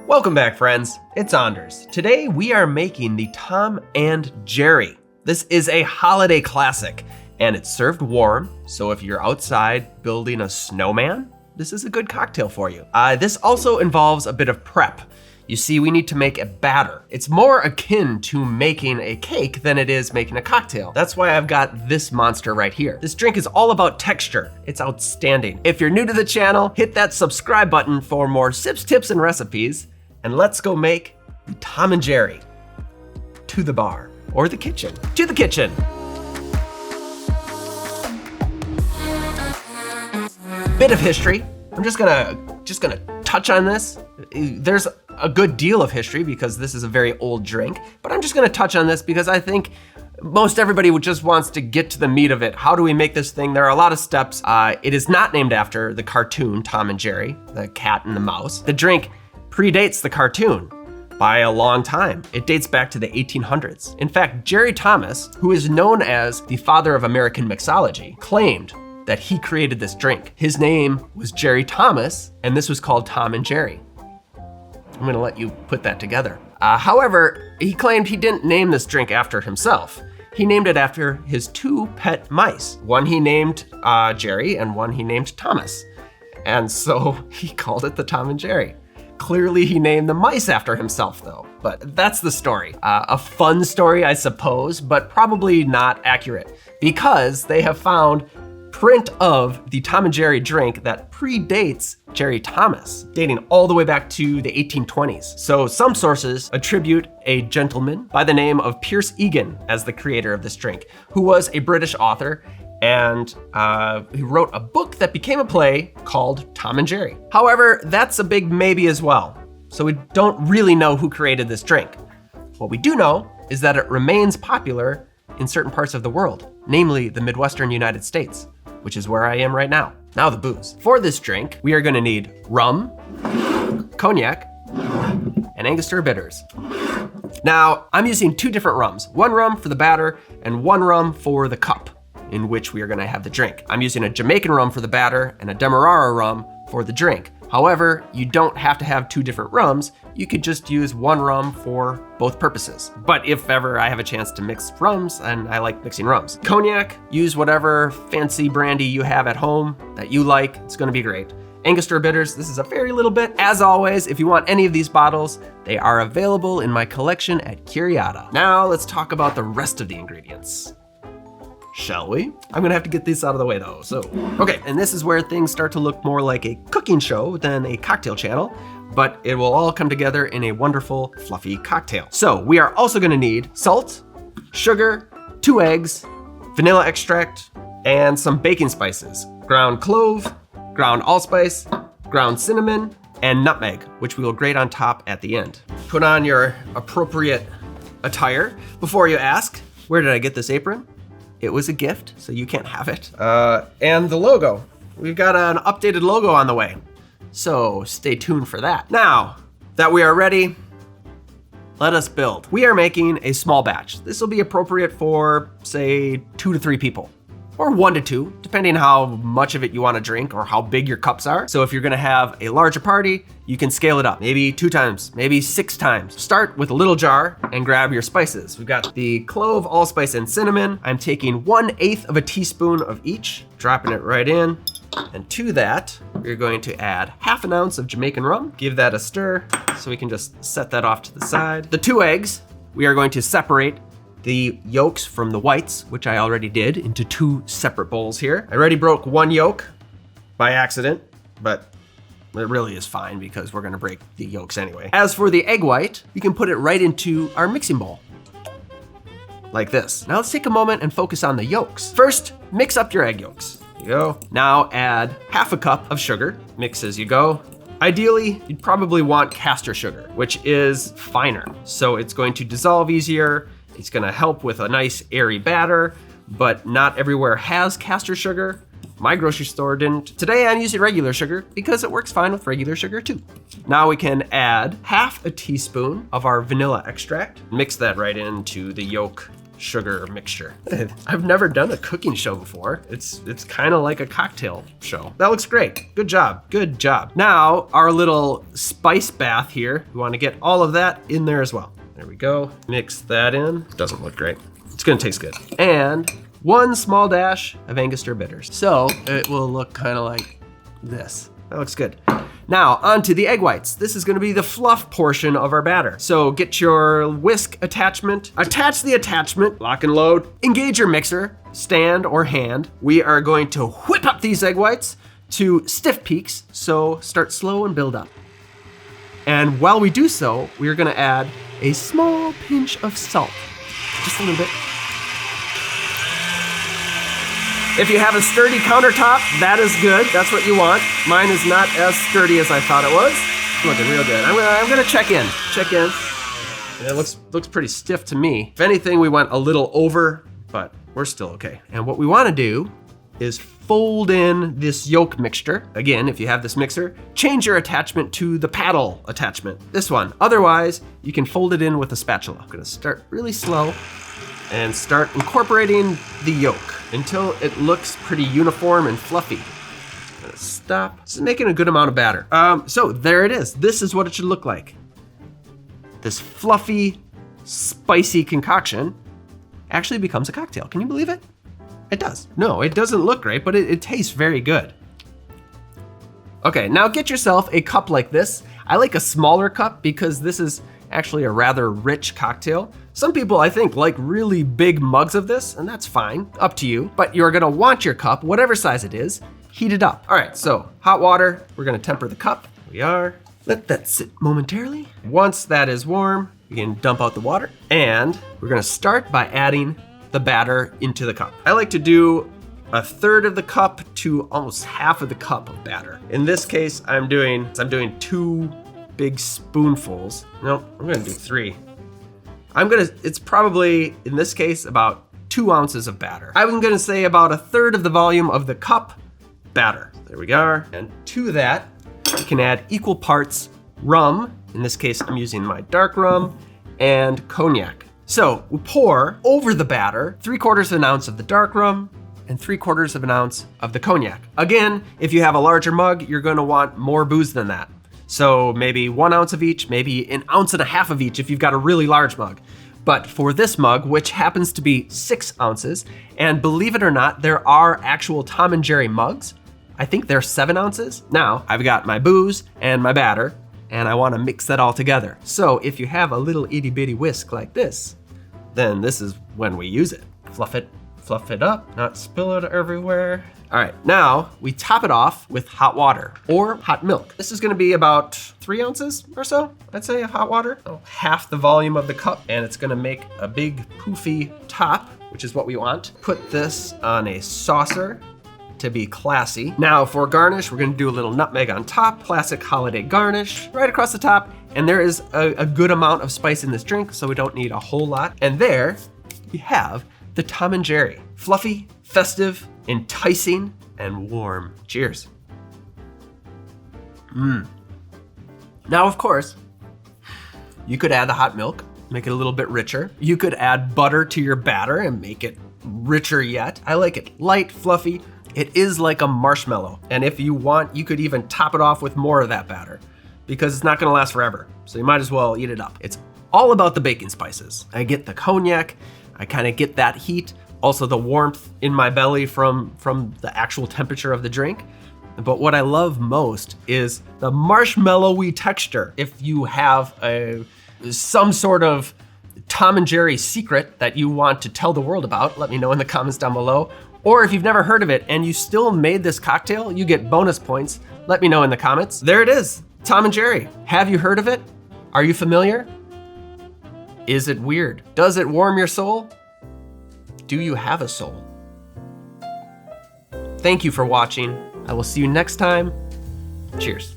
Welcome back, friends. It's Anders. Today we are making the Tom and Jerry. This is a holiday classic, and it's served warm, so if you're outside building a snowman, this is a good cocktail for you. This also involves a bit of prep. You see, we need to make a batter. It's more akin to making a cake than it is making a cocktail. That's why I've got this monster right here. This drink is all about texture. It's outstanding. If you're new to the channel, hit that subscribe button for more sips, tips, and recipes, and let's go make the Tom and Jerry. To the bar, or the kitchen. To the kitchen. Bit of history. I'm just gonna touch on this. There's a good deal of history because this is a very old drink, but I'm just gonna touch on this because I think most everybody just wants to get to the meat of it. How do we make this thing? There are a lot of steps. It is not named after the cartoon Tom and Jerry, the cat and the mouse. The drink predates the cartoon by a long time. It dates back to the 1800s. In fact, Jerry Thomas, who is known as the father of American mixology, claimed that he created this drink. His name was Jerry Thomas, and this was called Tom and Jerry. I'm gonna let you put that together. However, he claimed he didn't name this drink after himself. He named it after his two pet mice. One he named Jerry, and one he named Thomas. And so he called it the Tom and Jerry. Clearly he named the mice after himself though, but that's the story. A fun story, I suppose, but probably not accurate because they have found print of the Tom and Jerry drink that predates Jerry Thomas, dating all the way back to the 1820s. So some sources attribute a gentleman by the name of Pierce Egan as the creator of this drink, who was a British author and he wrote a book that became a play called Tom and Jerry. However, that's a big maybe as well. So we don't really know who created this drink. What we do know is that it remains popular in certain parts of the world, namely the Midwestern United States, which is where I am right now. Now the booze. For this drink, we are gonna need rum, cognac, and Angostura bitters. Now, I'm using two different rums, one rum for the batter and one rum for the cup in which we are gonna have the drink. I'm using a Jamaican rum for the batter and a Demerara rum for the drink. However, you don't have to have two different rums. You could just use one rum for both purposes. But if ever I have a chance to mix rums, and I like mixing rums. Cognac, use whatever fancy brandy you have at home that you like. It's gonna be great. Angostura bitters, this is a very little bit. As always, if you want any of these bottles, they are available in my collection at Curiata. Now let's talk about the rest of the ingredients. Shall we? I'm gonna have to get this out of the way though, okay. And this is where things start to look more like a cooking show than a cocktail channel, but it will all come together in a wonderful, fluffy cocktail. So we are also gonna need salt, sugar, 2 eggs, vanilla extract, and some baking spices. Ground clove, ground allspice, ground cinnamon, and nutmeg, which we will grate on top at the end. Put on your appropriate attire. Before you ask, where did I get this apron? It was a gift, so you can't have it. And the logo. We've got an updated logo on the way, so stay tuned for that. Now that we are ready, let us build. We are making a small batch. This will be appropriate for, say, 2 to 3 people. Or 1 to 2, depending how much of it you want to drink or how big your cups are. So if you're gonna have a larger party, you can scale it up, maybe 2 times, maybe 6 times. Start with a little jar and grab your spices. We've got the clove, allspice, and cinnamon. I'm taking 1/8 of a teaspoon of each, dropping it right in. And to that, we're going to add 1/2 ounce of Jamaican rum. Give that a stir so we can just set that off to the side. The 2 eggs, we are going to separate the yolks from the whites, which I already did, into 2 separate bowls here. I already broke 1 yolk by accident, but it really is fine because we're gonna break the yolks anyway. As for the egg white, you can put it right into our mixing bowl, like this. Now let's take a moment and focus on the yolks. First, mix up your egg yolks. There you go. Now add 1/2 cup of sugar. Mix as you go. Ideally, you'd probably want castor sugar, which is finer. So it's going to dissolve easier. It's gonna help with a nice airy batter, but not everywhere has castor sugar. My grocery store didn't. Today I'm using regular sugar because it works fine with regular sugar too. Now we can add 1/2 teaspoon of our vanilla extract. Mix that right into the yolk sugar mixture. I've never done a cooking show before. It's kind of like a cocktail show. That looks great. Good job, good job. Now, our little spice bath here, we wanna get all of that in there as well. There we go. Mix that in. Doesn't look great. It's gonna taste good. And 1 small dash of Angostura bitters. So it will look kind of like this. That looks good. Now, onto the egg whites. This is gonna be the fluff portion of our batter. So get your whisk attachment, attach the attachment, lock and load, engage your mixer, stand or hand. We are going to whip up these egg whites to stiff peaks, so start slow and build up. And while we do so, we're gonna add a small pinch of salt, just a little bit. If you have a sturdy countertop, that is good. That's what you want. Mine is not as sturdy as I thought it was. Looking real good. I'm gonna check in. And it looks pretty stiff to me. If anything, we went a little over, but we're still okay. And what we wanna do is fold in this yolk mixture. Again, if you have this mixer, change your attachment to the paddle attachment, this one. Otherwise, you can fold it in with a spatula. I'm gonna start really slow and start incorporating the yolk until it looks pretty uniform and fluffy. I'm gonna stop. This is making a good amount of batter. So there it is. This is what it should look like. This fluffy, spicy concoction actually becomes a cocktail. Can you believe it? It does. No, it doesn't look great, but it tastes very good. Okay, now get yourself a cup like this. I like a smaller cup because this is actually a rather rich cocktail. Some people, I think, like really big mugs of this, and that's fine, up to you. But you're gonna want your cup, whatever size it is, heat it up. All right, so hot water, we're gonna temper the cup. Here we are. Let that sit momentarily. Once that is warm, you can dump out the water. And we're gonna start by adding the batter into the cup. I like to do 1/3 of the cup to almost half of the cup of batter. In this case, I'm doing 2 big spoonfuls. No, I'm gonna do 3. It's probably, in this case, about 2 ounces of batter. I'm gonna say about 1/3 of the volume of the cup batter. There we go. And to that, you can add equal parts rum. In this case, I'm using my dark rum and cognac. So we pour over the batter 3/4 of an ounce of the dark rum and 3/4 of an ounce of the cognac. Again, if you have a larger mug, you're gonna want more booze than that. So maybe 1 ounce of each, maybe 1.5 ounces of each if you've got a really large mug. But for this mug, which happens to be 6 ounces, and believe it or not, there are actual Tom and Jerry mugs. I think they're 7 ounces. Now, I've got my booze and my batter, and I wanna mix that all together. So if you have a little itty bitty whisk like this, then this is when we use it. Fluff it up, not spill it everywhere. All right, now we top it off with hot water or hot milk. This is gonna be about 3 ounces or so, I'd say, of hot water. So half the volume of the cup, and it's gonna make a big poofy top, which is what we want. Put this on a saucer to be classy. Now for garnish, we're gonna do a little nutmeg on top, classic holiday garnish, right across the top. And there is a good amount of spice in this drink, so we don't need a whole lot. And there you have the Tom and Jerry. Fluffy, festive, enticing, and warm. Cheers. Now, of course, you could add the hot milk, make it a little bit richer. You could add butter to your batter and make it richer yet. I like it light, fluffy. It is like a marshmallow. And if you want, you could even top it off with more of that batter because it's not gonna last forever. So you might as well eat it up. It's all about the baking spices. I get the cognac, I kind of get that heat, also the warmth in my belly from the actual temperature of the drink. But what I love most is the marshmallowy texture. If you have some sort of Tom and Jerry secret that you want to tell the world about, let me know in the comments down below. Or if you've never heard of it and you still made this cocktail, you get bonus points. Let me know in the comments. There it is, Tom and Jerry. Have you heard of it? Are you familiar? Is it weird? Does it warm your soul? Do you have a soul? Thank you for watching. I will see you next time. Cheers.